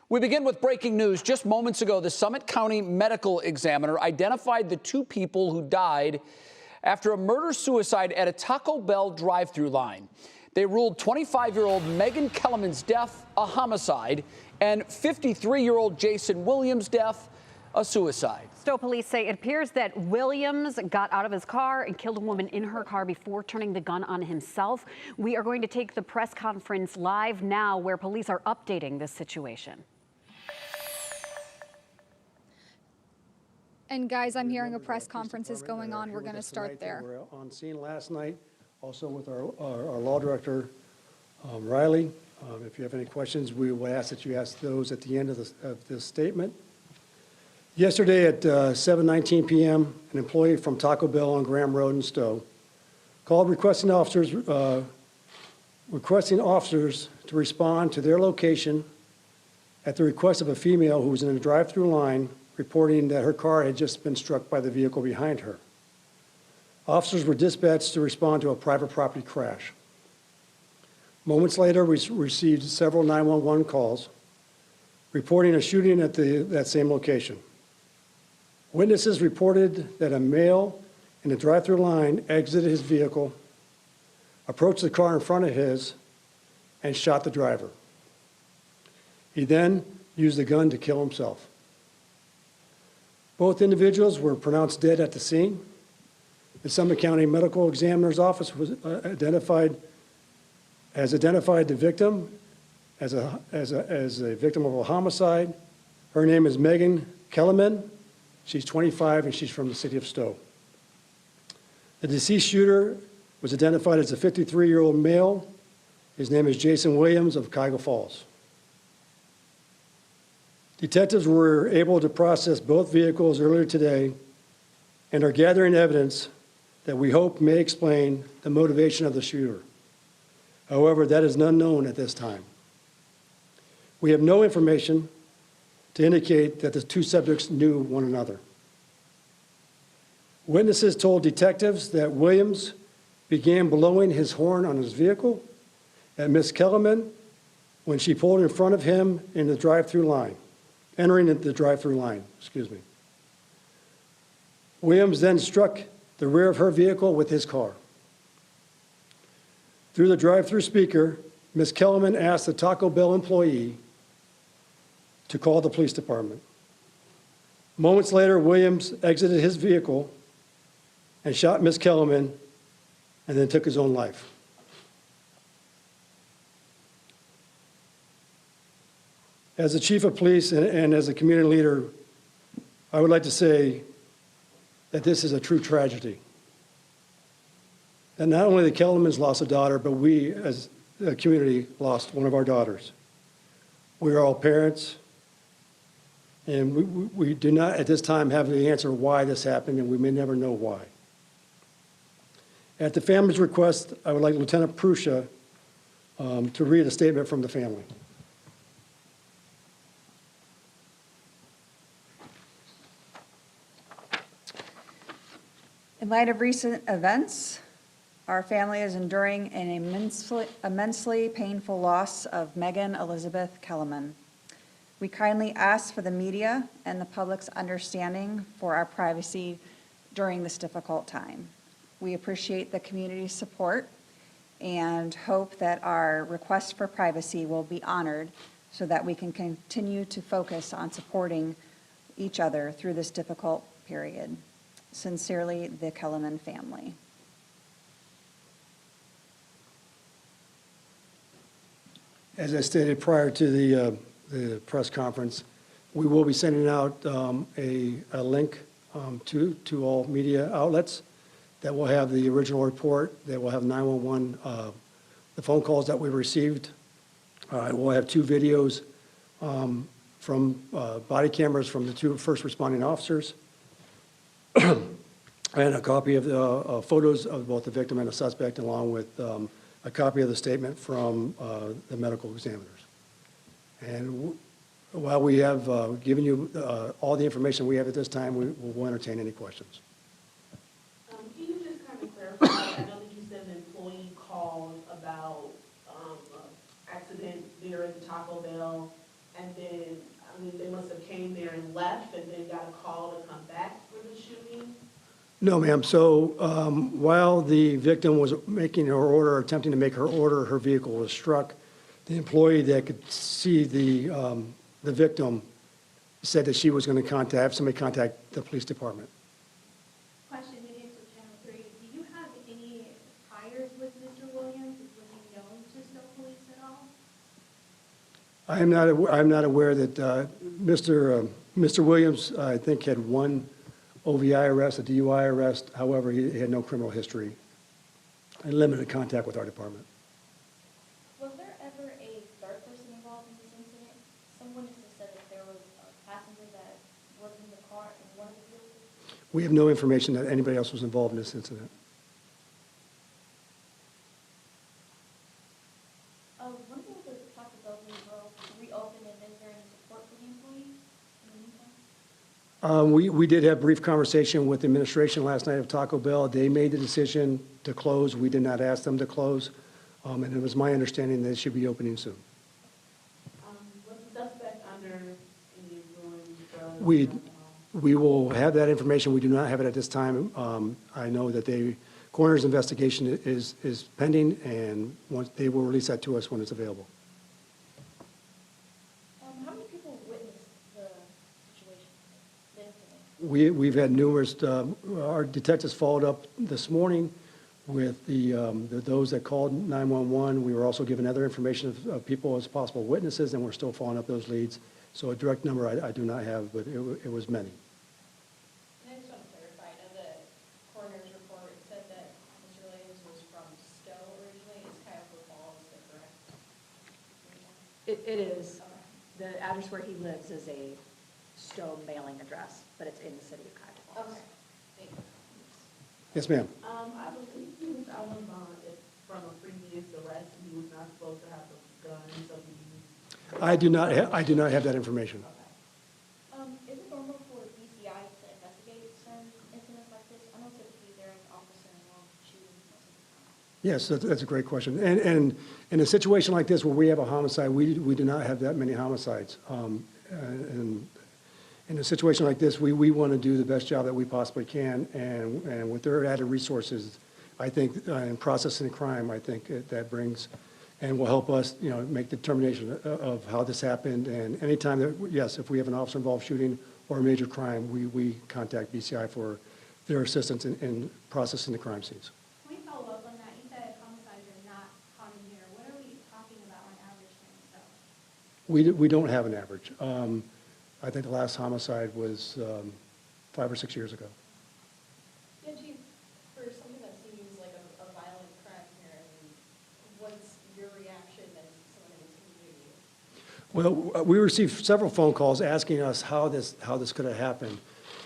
We begin with breaking news. Just moments ago, the Summit County medical examiner identified the two people who died after a murder-suicide at a Taco Bell drive-thru line. They ruled 25-year-old Megan Kellerman's death a homicide and 53-year-old Jason Williams' death a suicide. Stow police say it appears that Williams got out of his car and killed a woman in her car before turning the gun on himself. We are going to take the press conference live now where police are updating this situation. And guys, I'm hearing a press conference is going on. We're going to start there. We're on scene last night, also with our law director, Riley. If you have any questions, we will ask that you ask those at the end of this statement. Yesterday at 7:19 p.m., an employee from Taco Bell on Graham Road in Stow called requesting officers to respond to their location at the request of a female who was in a drive-thru line reporting that her car had just been struck by the vehicle behind her. Officers were dispatched to respond to a private property crash. Moments later, we received several 911 calls reporting a shooting at that same location. Witnesses reported that a male in the drive-thru line exited his vehicle, approached the car in front of his, and shot the driver. He then used the gun to kill himself. Both individuals were pronounced dead at the scene. The Summit County Medical Examiner's Office was identified the victim as a victim of a homicide. Her name is Megan Kellerman. She's 25 and she's from the city of Stow. The deceased shooter was identified as a 53-year-old male. His name is Jason Williams of Cuyahoga Falls. Detectives were able to process both vehicles earlier today and are gathering evidence that we hope may explain the motivation of the shooter. However, that is unknown at this time. We have no information to indicate that the two subjects knew one another. Witnesses told detectives that Williams began blowing his horn on his vehicle at Miss Kellerman when she pulled in front of him in the drive-thru line, entering the drive-thru line, excuse me. Williams then struck the rear of her vehicle with his car. Through the drive-thru speaker, Miss Kellerman asked the Taco Bell employee to call the police department. Moments later, Williams exited his vehicle and shot Miss Kellerman and then took his own life. As the chief of police and as a community leader, I would like to say that this is a true tragedy. That not only the Kellermans lost a daughter, but we as a community lost one of our daughters. We are all parents, and we do not at this time have the answer why this happened, and we may never know why. At the family's request, I would like Lieutenant Prusha to read a statement from the family. In light of recent events, our family is enduring an immensely painful loss of Megan Elizabeth Kellerman. We kindly ask for the media and the public's understanding for our privacy during this difficult time. We appreciate the community's support and hope that our request for privacy will be honored so that we can continue to focus on supporting each other through this difficult period. Sincerely, the Kellerman family. As I stated prior to the press conference, we will be sending out a link to all media outlets that will have the original report, that will have 911, the phone calls that we received. We'll have two videos from body cameras from the two first responding officers, and a copy of the photos of both the victim and the suspect, along with a copy of the statement from the medical examiners. And while we have given you all the information we have at this time, we will entertain any questions. Can you just kind of clarify? I know that you said an employee called about accident there at the Taco Bell, and then No, ma'am. So while the victim was making her order, attempting to make her order, her vehicle was struck. The employee that could see the victim said that she was going to have somebody contact the police department. Question, Media to Channel 3. Do you have any priors with Mr. Williams? Was he known to Stow Police at all? I'm not aware that Mr. Williams, I think, had one OVI arrest, a DUI arrest. However, he had no criminal history and limited contact with our department. Was there ever a third person involved in this incident? Someone just said that there was a passenger that was in the car in one of the vehicles. We have no information that anybody else was involved in this incident. When will the Taco Bell reopen, and is there any support for the employees in the meantime? We did have brief conversation with the administration last night of Taco Bell. They made the decision to close. We did not ask them to close. And it was my understanding that it should be opening soon. Was the suspect under any influence? We will have that information. We do not have it at this time. I know that the coroner's investigation is pending, and once they will release that to us when it's available. How many people witnessed the situation, the incident? We've had numerous, our detectives followed up this morning with those that called 911. We were also given other information of people as possible witnesses, and we're still following up those leads. So a direct number I do not have, but it was many. And I just want to clarify, I know the coroner's report said that Mr. Williams was from Stow originally. Is Cuyahoga Falls, is that correct? It is. The address where he lives is a Stow mailing address, but it's in the city of Cuyahoga Falls. Okay, thank you. Yes, ma'am. I believe he was out on bond from a previous arrest, and he was not supposed to have a gun, so he used. I do not have that information. Is it normal for BCI to investigate certain incidents like this? I know typically they're an officer involved shooting most of the time. Yes, that's a great question. And in a situation like this where we have a homicide, we do not have that many homicides. And in a situation like this, we want to do the best job that we possibly can. And with their added resources, I think, in processing crime, I think that brings and will help us, make the determination of how this happened. And anytime that, yes, if we have an officer-involved shooting or a major crime, we contact BCI for their assistance in processing the crime scenes. Can we follow up on that? You said homicides are not common here. What are we talking about on average here in Stow? We don't have an average. I think the last homicide was 5 or 6 years ago. Yeah, Chief, for something that seems like a violent crime here, I mean, what's your reaction as someone in this community? Well, we received several phone calls asking us how this could have happened.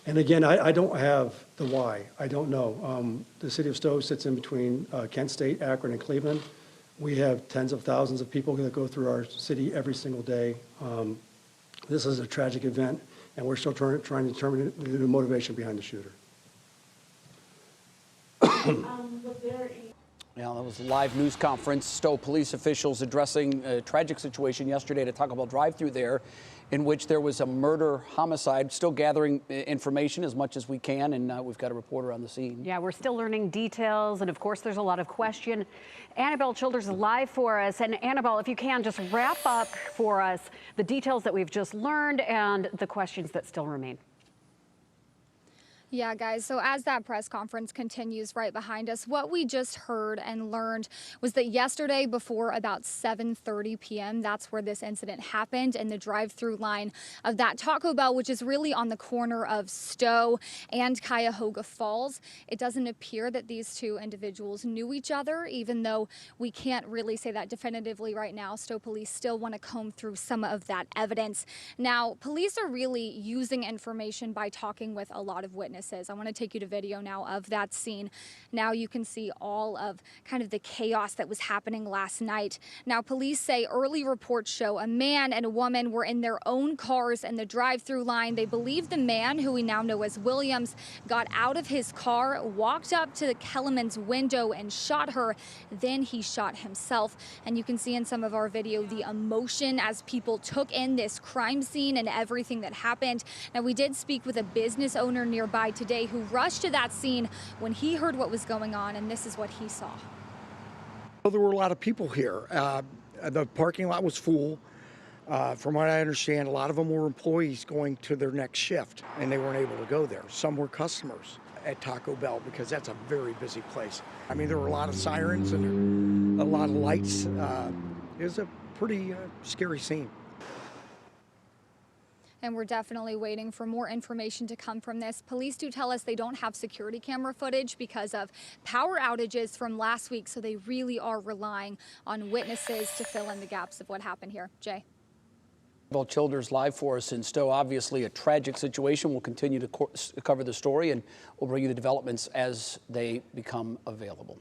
And again, I don't have the why. I don't know. The city of Stow sits in between Kent State, Akron, and Cleveland. We have tens of thousands of people that go through our city every single day. This is a tragic event, and we're still trying to determine the motivation behind the shooter. Was there any? Yeah, that was a live news conference. Stow police officials addressing a tragic situation yesterday at a Taco Bell drive-thru there, in which there was a murder homicide. Still gathering information as much as we can, and we've got a reporter on the scene. Yeah, we're still learning details, and of course, there's a lot of question. Annabelle Childers is live for us, and Annabelle, if you can, just wrap up for us the details that we've just learned and the questions that still remain. Yeah, guys, so as that press conference continues right behind us, what we just heard and learned was that yesterday before about 7:30 p.m., that's where this incident happened in the drive-through line of that Taco Bell, which is really on the corner of Stow and Cuyahoga Falls. It doesn't appear that these two individuals knew each other, even though we can't really say that definitively right now. Stow police still want to comb through some of that evidence. Now, police are really using information by talking with a lot of witnesses. I want to take you to video now of that scene. Now you can see all of kind of the chaos that was happening last night. Now police say early reports show a man and a woman were in their own cars in the drive-through line. They believe the man, who we now know as Williams, got out of his car, walked up to the Kellerman's window and shot her. Then he shot himself. And you can see in some of our video the emotion as people took in this crime scene and everything that happened. Now we did speak with a business owner nearby died today, who rushed to that scene when he heard what was going on, and this is what he saw. Well, there were a lot of people here. The parking lot was full. From what I understand, a lot of them were employees going to their next shift, and they weren't able to go there. Some were customers at Taco Bell because that's a very busy place. I mean, there were a lot of sirens and a lot of lights. It was a pretty scary scene. And we're definitely waiting for more information to come from this. Police do tell us they don't have security camera footage because of power outages from last week, so they really are relying on witnesses to fill in the gaps of what happened here. Jay. Well, Childers live for us in Stow. Obviously a tragic situation. We'll continue to cover the story, and we'll bring you the developments as they become available.